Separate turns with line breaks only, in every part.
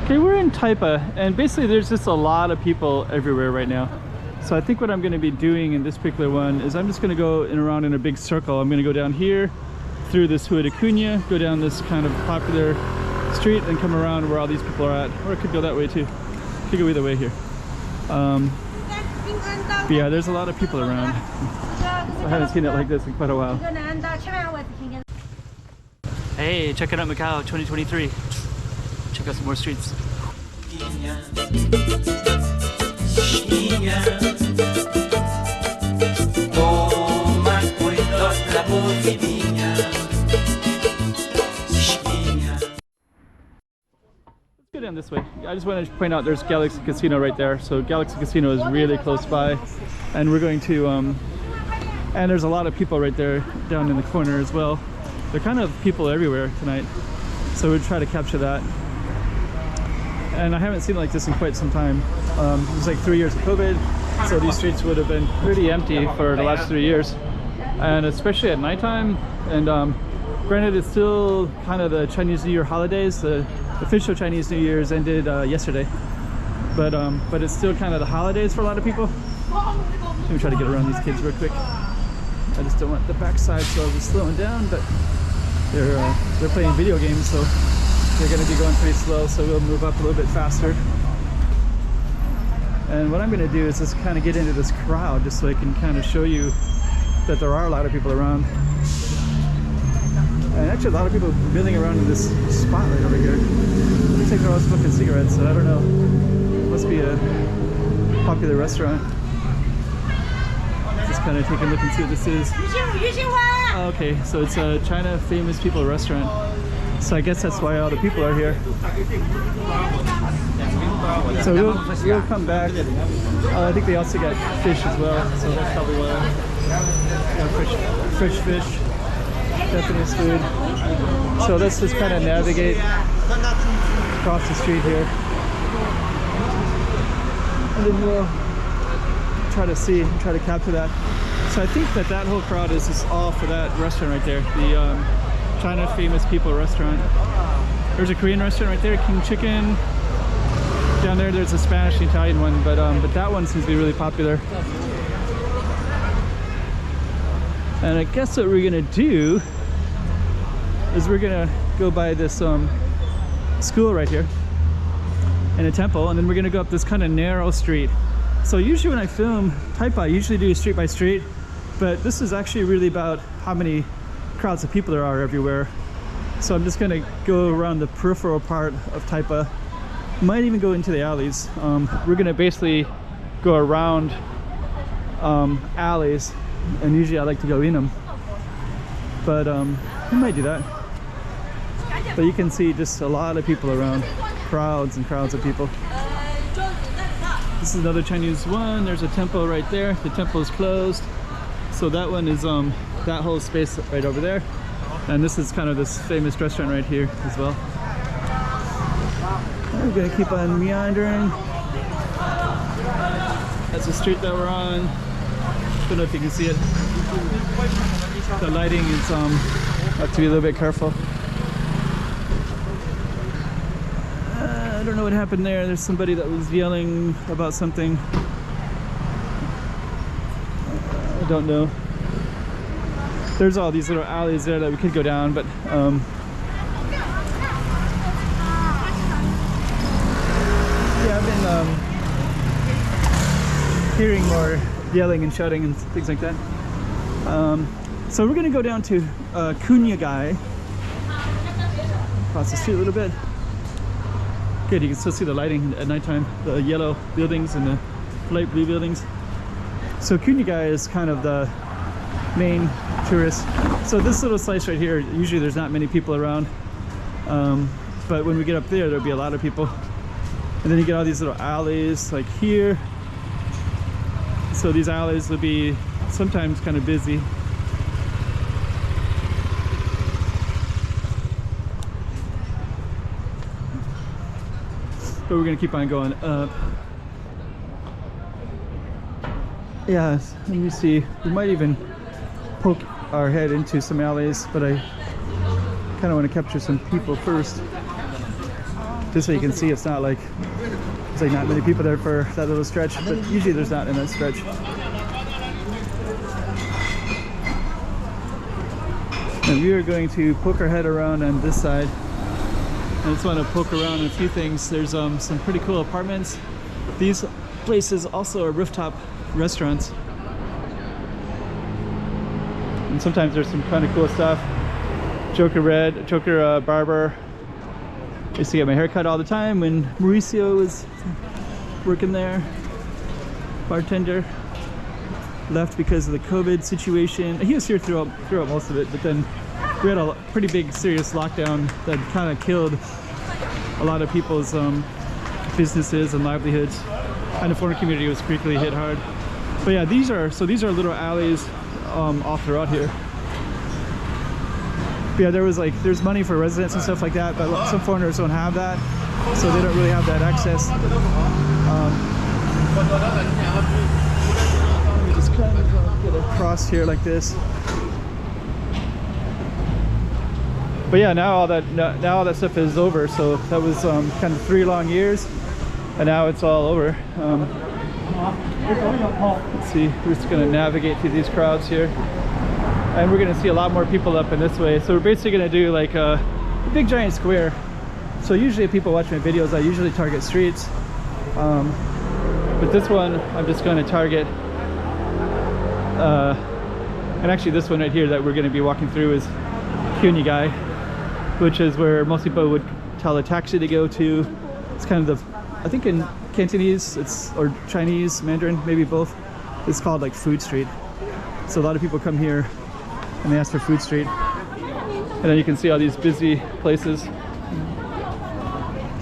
Okay, we're in Taipa, and basically there's just a lot of people everywhere right now. So I think what I'm going to be doing in this particular one is I'm just going to go around in a big circle. I'm going to go down here, through this Rua da Cunha, go down this kind of popular street, and come around where all these people are at. Or it could go that way too. It could go either way here. But yeah, there's a lot of people around. I haven't seen it like this in quite a while. Hey, checking out Macau 2023. Check out some more streets. Let's go down this way. I just want to point out there's Galaxy Casino right there. So Galaxy Casino is really close by, and we're going to and there's a lot of people right there down in the corner as well. There are kind of people everywhere tonight, so we'll try to capture that. And I haven't seen it like this in quite some time. It was like 3 years of COVID, so these streets would have been pretty empty for the last 3 years, and especially at nighttime. And granted, it's still kind of the Chinese New Year holidays. The official Chinese New Year's ended yesterday, but it's still kind of the holidays for a lot of people. Let me try to get around these kids real quick. I just don't want the backside, so I'll be slowing down. But they're playing video games, so they're going to be going pretty slow, so we'll move up a little bit faster. And what I'm going to do is just kind of get into this crowd, just so I can kind of show you that there are a lot of people around. And actually a lot of people milling around in this spot right over here. Looks like they're all smoking cigarettes, so I don't know. Must be a popular restaurant. Just kind of take a look and see what this is. Okay, so it's a China Famous People restaurant. So I guess that's why all the people are here. So we'll come back. I think they also got fish as well, so that's probably why. Yeah, fresh fish, Japanese food. So let's just kind of navigate across the street here, and then we'll try to capture that. So I think that whole crowd is just all for that restaurant right there, the China Famous People restaurant. There's a Korean restaurant right there, King Chicken. Down there, there's a Spanish and Italian one, but that one seems to be really popular. And I guess what we're gonna do is we're gonna go by this school right here and a temple, and then we're gonna go up this kind of narrow street. So usually when I film Taipa, I usually do street by street, but this is actually really about how many crowds of people there are everywhere. So I'm just gonna go around the peripheral part of Taipa. Might even go into the alleys. We're gonna basically go around alleys, and usually I like to go in them, but we might do that. But you can see just a lot of people around, crowds and crowds of people. This is another Chinese one. There's a temple right there. The temple is closed, so that one is that whole space right over there. And this is kind of this famous restaurant right here as well. We're gonna keep on meandering. That's the street that we're on. Don't know if you can see it. The lighting is have to be a little bit careful. I don't know what happened there. There's somebody that was yelling about something. I don't know. There's all these little alleys there that we could go down, but yeah, I've been hearing more yelling and shouting and things like that. So we're gonna go down to Cunha Guy, across the street a little bit. Good, you can still see the lighting at nighttime, the yellow buildings and the light blue buildings. So Cunha Guy is kind of the main tourist. So this little slice right here, usually there's not many people around, but when we get up there, there'll be a lot of people. And then you get all these little alleys like here. So these alleys will be sometimes kind of busy. But we're gonna keep on going up. Yeah, let me see. We might even poke our head into some alleys, but I kind of want to capture some people first. Just so you can see, it's not like there's like not many people there for that little stretch, but usually there's not in that stretch. And we are going to poke our head around on this side. I just want to poke around a few things. There's some pretty cool apartments. These places also are rooftop restaurants. And sometimes there's some kind of cool stuff. Joker barber. I used to get my hair cut all the time when Mauricio was working there. Bartender. Left because of the COVID situation. He was here throughout most of it, but then we had a pretty big serious lockdown that kind of killed a lot of people's businesses and livelihoods, and the foreign community was particularly hit hard. But yeah, these are little alleys all throughout here. But yeah, there's money for residents and stuff like that, but some foreigners don't have that, so they don't really have that access. Let me just kind of get across here like this. But yeah, now all that stuff is over. So that was kind of 3 long years, and now it's all over. Let's see, we're just gonna navigate through these crowds here, and we're gonna see a lot more people up in this way. So we're basically gonna do like a big giant square. So usually if people watch my videos, I usually target streets, but this one I'm just going to target, and actually this one right here that we're going to be walking through is Gai, which is where most people would tell a taxi to go to. It's kind of I think in Cantonese or Chinese, Mandarin, maybe both, it's called like Food Street. So a lot of people come here and they ask for Food Street, and then you can see all these busy places.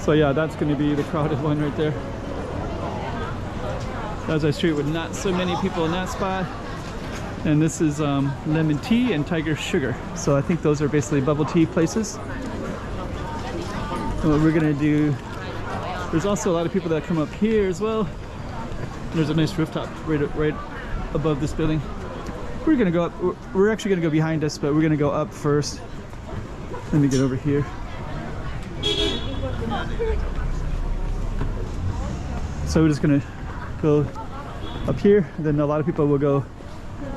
So yeah, that's going to be the crowded one right there. That's a street with not so many people in that spot. And this is lemon tea and tiger sugar. So I think those are basically bubble tea places. And what we're gonna do, there's also a lot of people that come up here as well. And there's a nice rooftop right above this building. We're gonna go up, we're actually gonna go behind us, but we're gonna go up first. Let me get over here. So we're just gonna go up here, and then a lot of people will go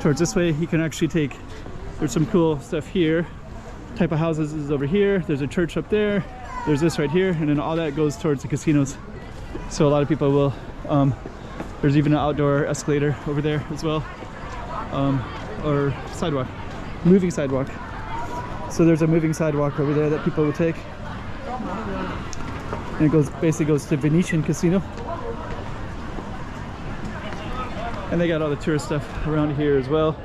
towards this way. You can actually take, there's some cool stuff here. Taipa houses is over here. There's a church up there. There's this right here, and then all that goes towards the casinos. So a lot of people will, there's even an outdoor escalator over there as well, or sidewalk, moving sidewalk. So there's a moving sidewalk over there that people will take. And it basically goes to Venetian Casino. And they got all the tourist stuff around here as well.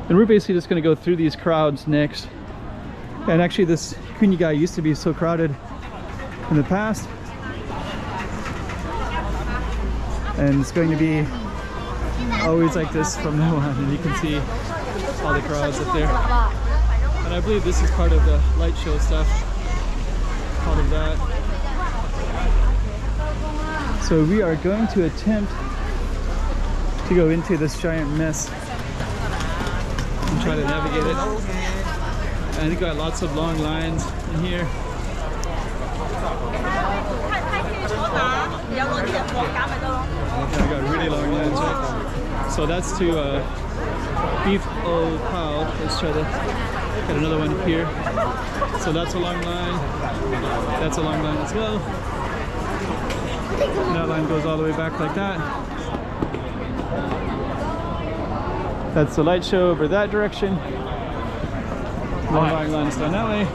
And we're basically just gonna go through these crowds next. And actually this Gai used to be so crowded in the past. And it's going to be always like this from now on. And you can see all the crowds up there. And I believe this is part of the light show stuff. Part of that. So we are going to attempt to go into this giant mess and try to navigate it. And I think got lots of long lines in here. I got really long lines, right? So that's to beef o pao. Let's try to get another one here. So that's a long line. That's a long line as well. And that line goes all the way back like that. That's the light show over that direction. Long lines down that way.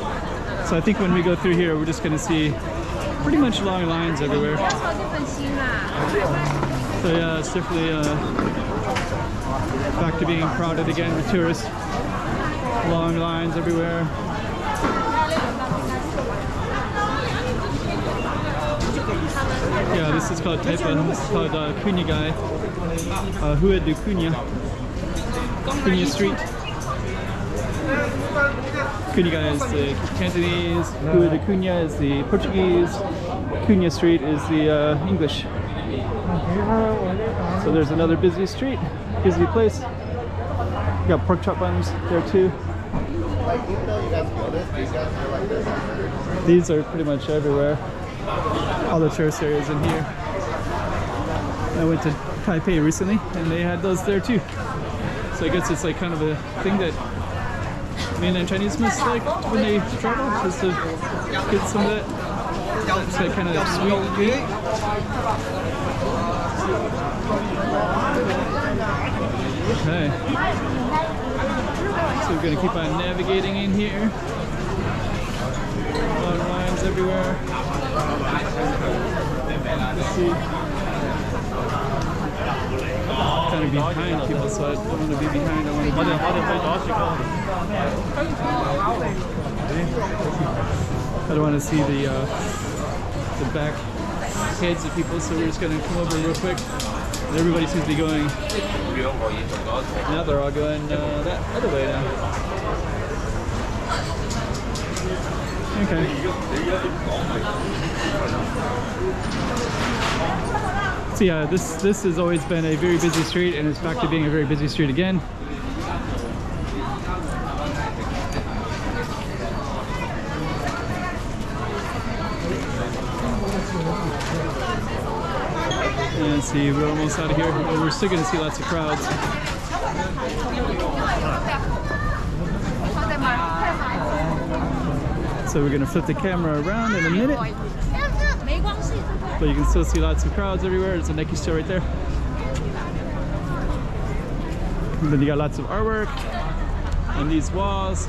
So I think when we go through here, we're just going to see pretty much long lines everywhere. So yeah, it's definitely back to being crowded again with tourists. Long lines everywhere. Yeah, this is called Taipa. This is called Gai. Rua do Cunha Street. Gai is the Cantonese, Rua do Cunha is the Portuguese, Cunha Street is the English. So there's another busy street, busy place. We got pork chop buns there too. These are pretty much everywhere. all the tourist areas in here. I went to Taipa recently and they had those there too. So I guess it's like kind of a thing that mainland Chinese must like when they travel, just to get some of that. It's like kind of sweet drink. Okay. So we're gonna keep on navigating in here. A lot of lines everywhere. Let's see. Kind of behind people, so I don't want to be behind. I want to be I don't want to see the back heads of people, so we're just gonna come over real quick. And everybody seems to be going. Now they're all going that other way now. Okay. So yeah, this has always been a very busy street, and it's back to being a very busy street again. And let's see, we're almost out of here. We're still going to see lots of crowds. So we're going to flip the camera around in a minute. But you can still see lots of crowds everywhere. There's a Nike store right there. And then you got lots of artwork on these walls.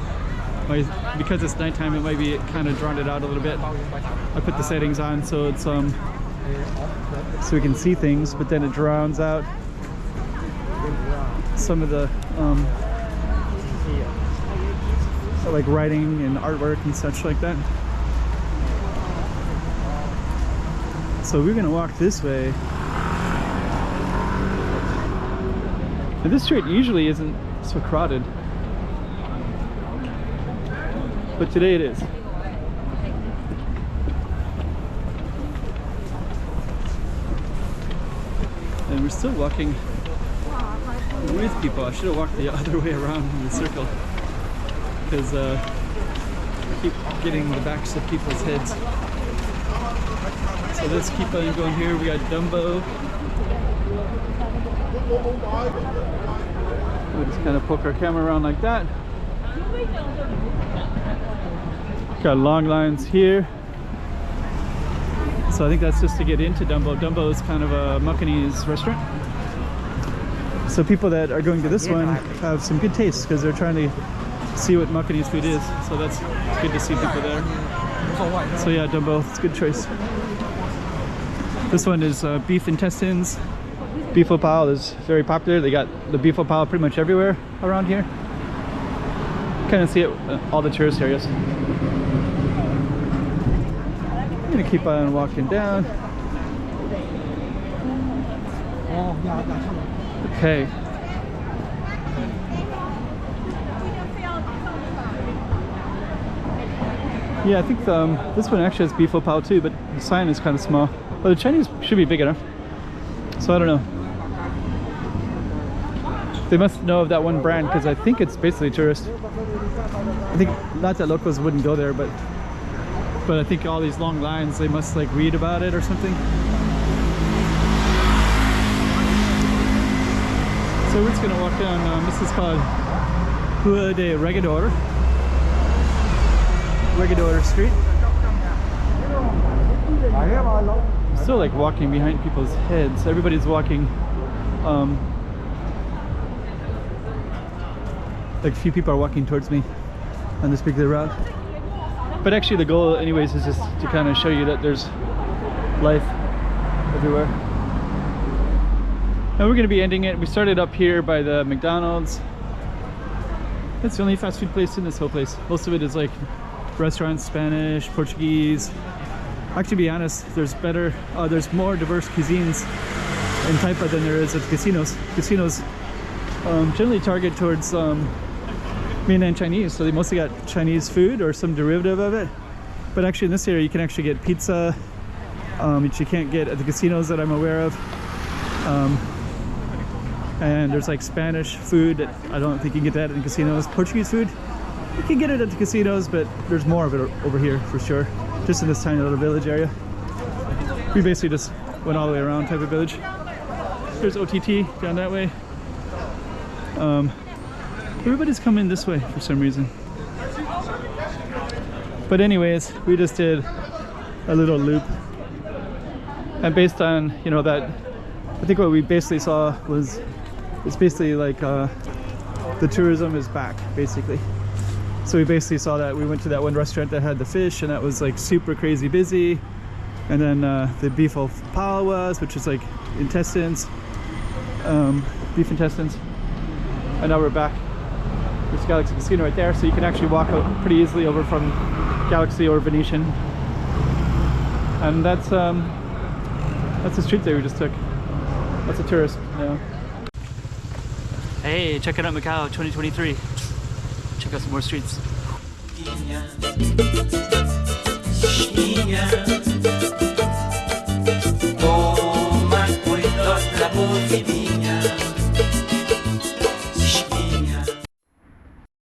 Because it's nighttime, it might be kind of drawn it out a little bit. I put the settings on so it's so we can see things, but then it drowns out some of the like writing and artwork and such like that. So we're gonna walk this way. And this street usually isn't so crowded, but today it is. And we're still walking with people. I should have walked the other way around in the circle, because I keep getting the backs of people's heads. So let's keep on going here. We got Dumbo. We'll just kind of poke our camera around like that. Got long lines here. So I think that's just to get into Dumbo. Dumbo is kind of a Macanese restaurant. So people that are going to this one have some good taste because they're trying to see what Macanese food is. So that's good to see people there. So yeah, Dumbo, it's a good choice. This one is beef intestines. Beef pao is very popular. They got the beef pao pretty much everywhere around here. Kind of see it all the tourist areas. I'm gonna keep on walking down. Okay. Yeah, I think this one actually has beef pao too, but the sign is kind of small. But the Chinese should be big enough. So I don't know. They must know of that one brand because I think it's basically tourist. I think not that locals wouldn't go there, but I think all these long lines, they must like read about it or something. So we're just gonna walk down. This is called Rua de Regador Street. I'm still like walking behind people's heads. Everybody's walking. Like a few people are walking towards me on this particular route. But actually the goal anyways is just to kind of show you that there's life everywhere. And we're going to be ending it. We started up here by the McDonald's. That's the only fast food place in this whole place. Most of it is like restaurants, Spanish, Portuguese. Actually, to be honest, there's more diverse cuisines in Taipa than there is at the casinos. Casinos generally target towards mainland Chinese, so they mostly got Chinese food or some derivative of it. But actually in this area you can actually get pizza, which you can't get at the casinos that I'm aware of. And there's like Spanish food that I don't think you can get that in casinos. Portuguese food, you can get it at the casinos, but there's more of it over here for sure, just in this tiny little village area. we basically just went all the way around Taipa village. There's OTT down that way. Everybody's coming this way for some reason. But anyways, we just did a little loop. And based on, you know, that, I think what we basically saw was, it's basically like the tourism is back, basically. So we basically saw that we went to that one restaurant that had the fish, and that was like super crazy busy. And then the beef of pawas, which is like intestines, beef intestines. And now we're back. There's Galaxy Casino right there, so you can actually walk out pretty easily over from Galaxy or Venetian. And that's the street that we just took. That's a tourist now. Hey, checking out Macau 2023. Check out some more streets. Yeah.